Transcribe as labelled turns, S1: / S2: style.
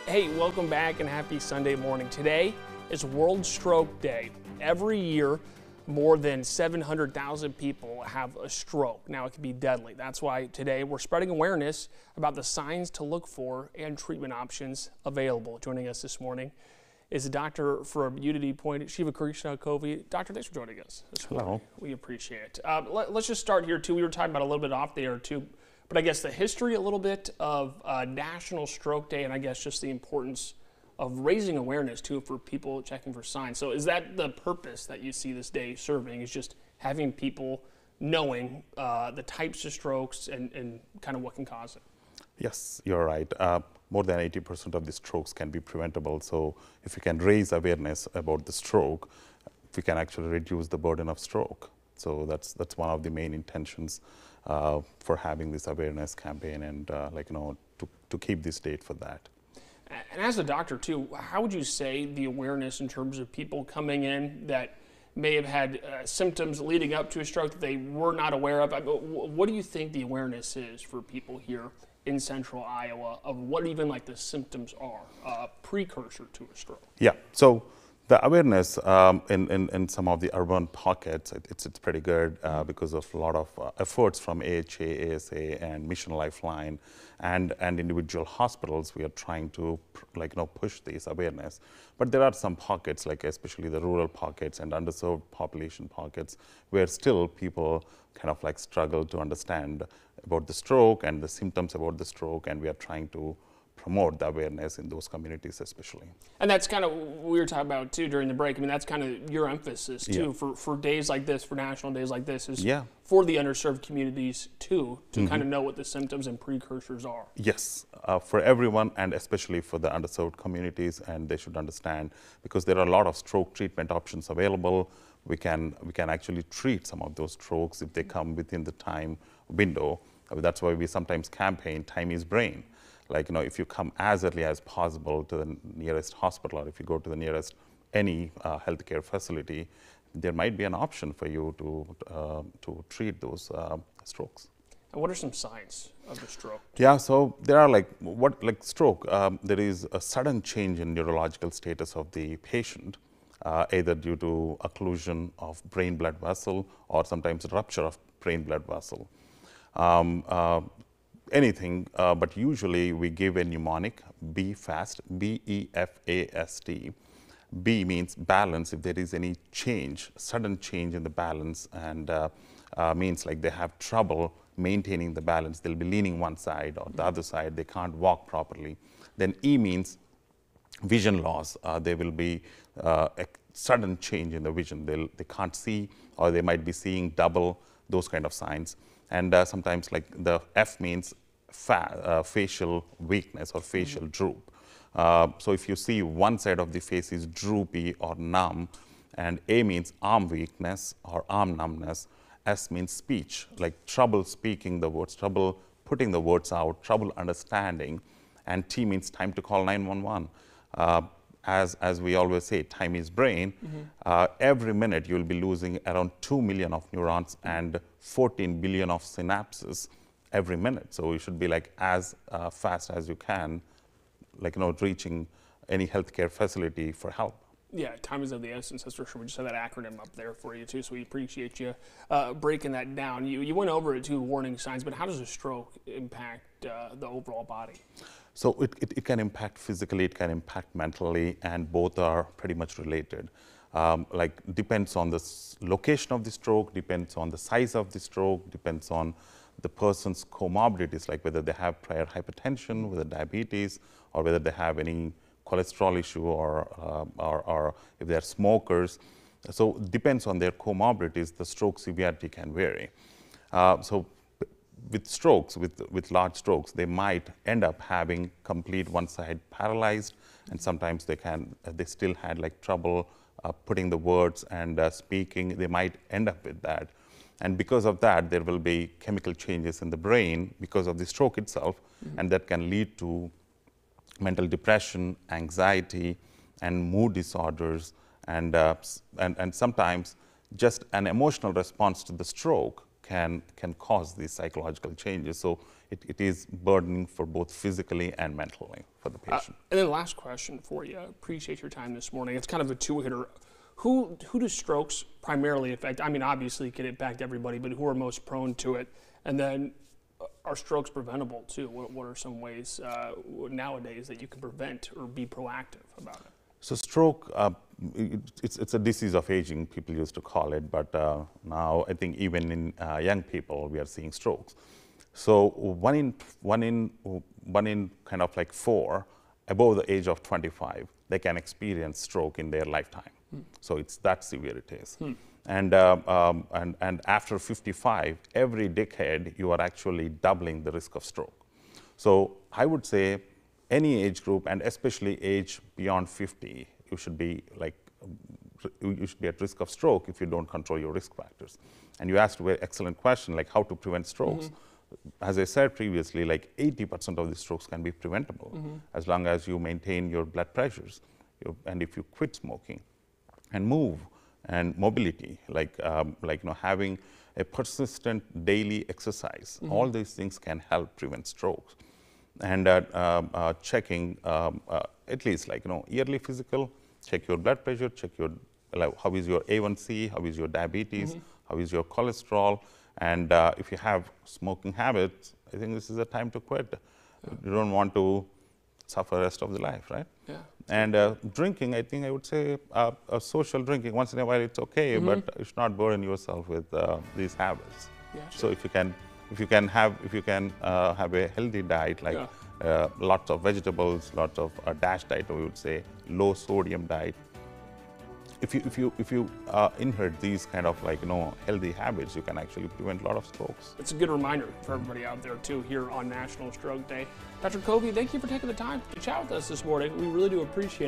S1: Hey, welcome back and happy Sunday morning. Today is World Stroke Day. Every year, more than 700,000 people have a stroke. Now, it can be deadly. That's why today we're spreading awareness about the signs to look for and treatment options available. Joining us this morning is a doctor from Unity Point, Shiva Krishna Covey. Doctor, thanks for joining us this morning.
S2: Hello.
S1: We appreciate it. Let's just start here, too. We were talking about a little bit off the air, too. But I guess the history a little bit of National Stroke Day, and I guess just the importance of raising awareness too for people checking for signs. So is that the purpose that you see this day serving, is just having people knowing the types of strokes and kind of what can cause it?
S2: Yes, you're right. More than 80% of the strokes can be preventable. So if we can raise awareness about the stroke, we can actually reduce the burden of stroke. So that's one of the main intentions for having this awareness campaign, and to keep this date for that.
S1: And as a doctor too, how would you say the awareness in terms of people coming in that may have had symptoms leading up to a stroke that they were not aware of? What do you think the awareness is for people here in central Iowa of what even like the symptoms are, precursor to a stroke?
S2: Yeah, so the awareness in some of the urban pockets, it's pretty good because of a lot of efforts from AHA, ASA, and Mission Lifeline, and individual hospitals. We are trying to push this awareness. But there are some pockets, like especially the rural pockets and underserved population pockets, where still people kind of struggle to understand about the stroke and the symptoms about the stroke, and we are trying to promote the awareness in those communities especially.
S1: And that's kind of what we were talking about too during the break. I mean, that's kind of your emphasis too, for days like this, for national days like this, is for the underserved communities too, to kind of know what the symptoms and precursors are.
S2: Yes, for everyone, and especially for the underserved communities, and they should understand, because there are a lot of stroke treatment options available. We can actually treat some of those strokes if they come within the time window. That's why we sometimes campaign Time is Brain. If you come as early as possible to the nearest hospital, or if you go to the nearest any healthcare facility, there might be an option for you to treat those strokes.
S1: And what are some signs of a stroke?
S2: Yeah, so there are stroke. There is a sudden change in neurological status of the patient, either due to occlusion of brain blood vessel or sometimes rupture of brain blood vessel. Anything, but usually we give a mnemonic, BEFAST, B-E-F-A-S-T. B means balance. If there is any change, sudden change in the balance, and means like they have trouble maintaining the balance, they'll be leaning one side or the other side, they can't walk properly. Then E means vision loss. There will be a sudden change in the vision. They can't see, or they might be seeing double, those kind of signs. And sometimes the F means facial weakness or facial droop. So if you see one side of the face is droopy or numb, and A means arm weakness or arm numbness, S means speech, like trouble speaking the words, trouble putting the words out, trouble understanding, and T means time to call 911. As we always say, time is brain. Every minute you'll be losing around 2 million of neurons and 14 billion of synapses every minute. So you should be as fast as you can, reaching any healthcare facility for help.
S1: Yeah, time is of the essence, that's for sure. We just have that acronym up there for you too, so we appreciate you breaking that down. You went over it too, warning signs, but how does a stroke impact the overall body?
S2: So it can impact physically, it can impact mentally, and both are pretty much related. Depends on the location of the stroke, depends on the size of the stroke, depends on the person's comorbidities, like whether they have prior hypertension, whether diabetes, or whether they have any cholesterol issue, or if they're smokers. So it depends on their comorbidities, the stroke severity can vary. So with strokes, with large strokes, they might end up having complete one side paralyzed, and sometimes they still had trouble putting the words and speaking. They might end up with that. And because of that, there will be chemical changes in the brain because of the stroke itself, and that can lead to mental depression, anxiety, and mood disorders, and sometimes just an emotional response to the stroke can cause these psychological changes. So it is burdening for both physically and mentally for the patient.
S1: And then last question for you. Appreciate your time this morning. It's kind of a two-hitter. Who do strokes primarily affect? I mean, obviously it can impact everybody, but who are most prone to it? And then are strokes preventable too? What are some ways nowadays that you can prevent or be proactive about it?
S2: So stroke, it's a disease of aging, people used to call it, but now I think even in young people we are seeing strokes. So one in kind of like 4 above the age of 25, they can experience stroke in their lifetime. So it's that severe it is. And after 55, every decade you are actually doubling the risk of stroke. So I would say any age group, and especially age beyond 50, you should be at risk of stroke if you don't control your risk factors. And you asked a very excellent question, like how to prevent strokes. As I said previously, like 80% of the strokes can be preventable as long as you maintain your blood pressures, and if you quit smoking and move, and mobility, like having a persistent daily exercise. All these things can help prevent strokes. And checking at least yearly physical, check your blood pressure, check your how is your A1C, how is your diabetes, how is your cholesterol, and if you have smoking habits, I think this is a time to quit. You don't want to suffer the rest of the life, right?
S1: Yeah.
S2: And drinking, I think I would say social drinking, once in a while it's okay, but you should not burden yourself with these habits.
S1: Yeah, sure.
S2: So if you can have a healthy diet, like lots of vegetables, lots of DASH diet, we would say, low sodium diet. If you inherit these kind of healthy habits, you can actually prevent a lot of strokes.
S1: It's a good reminder for everybody out there too here on National Stroke Day. Dr. Covey, thank you for taking the time to chat with us this morning. We really do appreciate it.